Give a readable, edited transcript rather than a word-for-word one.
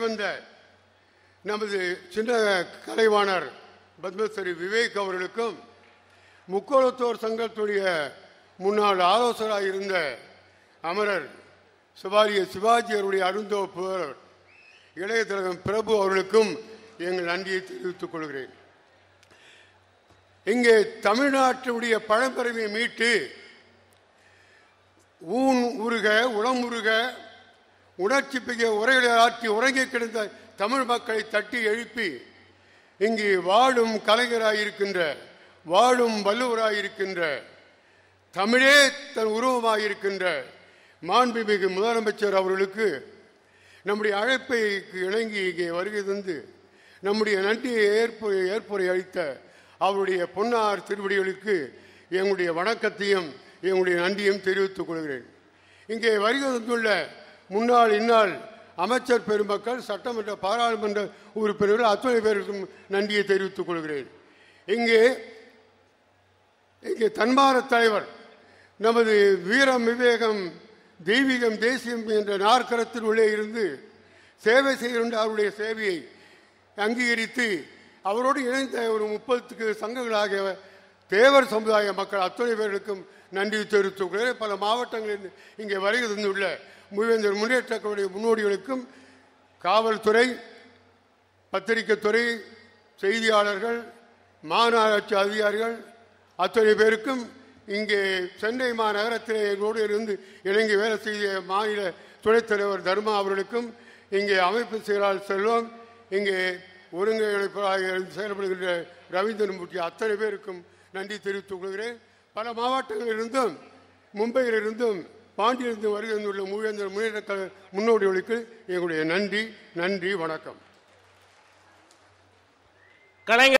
வந்த நமது சின்ன கலைவாணர் பத்மஸ்ரீ விவேக் அவர்களுக்கும், முக்கோணத்தோர் சங்கத்துடைய முன்னாள் ஆலோசகராக இருந்த அமரர் சிவாரிய சிவாஜி அவருடைய அருந்தோப்பர் இளைய திலகம் பிரபு அவர்களுக்கும் எங்கள் நன்றியை தெரிவித்துக் கொள்கிறேன். இங்கே தமிழ்நாட்டினுடைய பழம்பெருமையை மீட்டு ஊன் உருக உளம் உருக உணர்ச்சி மிக உரைகளை ஆற்றி உறங்கி கிடந்த தமிழ் மக்களை தட்டி எழுப்பி இங்கு வாழும் கலைஞராயிருக்கின்ற, வாழும் வள்ளுவராயிருக்கின்ற, தமிழே தன் உருவமாயிருக்கின்ற மாண்புமிகு முதலமைச்சர் அவர்களுக்கு நம்முடைய அழைப்பை இணங்கி இங்கே வருகை தந்து நம்முடைய நன்றியை ஏற்புரை அளித்த அவருடைய பொன்னார் திருவடிகளுக்கு எங்களுடைய வணக்கத்தையும் எங்களுடைய நன்றியும் தெரிவித்துக் கொள்கிறேன். இங்கே வருகை தந்துள்ள முன்னாள் இந்நாள் அமைச்சர் பெருமக்கள், சட்டமன்ற பாராளுமன்ற உறுப்பினர்கள் அத்தனை பேருக்கும் நன்றியை தெரிவித்துக் கொள்கிறேன். இங்கே தன்மான தலைவர் நமது வீரம் விவேகம் தெய்வீகம் தேசியம் என்ற நாற்கரத்தில் உள்ளே இருந்து சேவை செய்கின்ற அவருடைய சேவையை அங்கீகரித்து அவரோடு இணைந்த ஒரு 30 சங்கங்களாக தேவர் சமுதாய மக்கள் அத்தனை பேர்களுக்கும் நன்றி தெரிவித்துக் கொள்கிறேன். பல மாவட்டங்களில் இங்கே வருகை தந்துள்ள மூவேந்தர் முன்னேற்ற கழகத்துடைய முன்னோடிகளுக்கும், காவல்துறை, பத்திரிகை துறை, செய்தியாளர்கள், மாநகராட்சி அதிகாரிகள் அத்தனை பேருக்கும், இங்கே சென்னை மாநகரத்தில் எங்களோடு இருந்து இணங்கி வேலை செய்த மாநில துணைத் தலைவர் தர்மா அவர்களுக்கும், இங்கே அமைப்பு செயலாளர் செல்வம், இங்கே ஒருங்கிணைப்பாக செயல்படுகின்ற ரவீந்திரமூர்த்தி அத்தனை பேருக்கும் நன்றி தெரிவித்துக் கொள்கிறேன். பல மாவட்டங்களிலிருந்தும் மும்பையிலிருந்தும் பாண்டியிலிருந்து வருகை வந்துள்ள மூவேந்தர் முன்னேற்ற கழக முன்னோடிகளுக்கு எங்களுடைய நன்றி. வணக்கம்.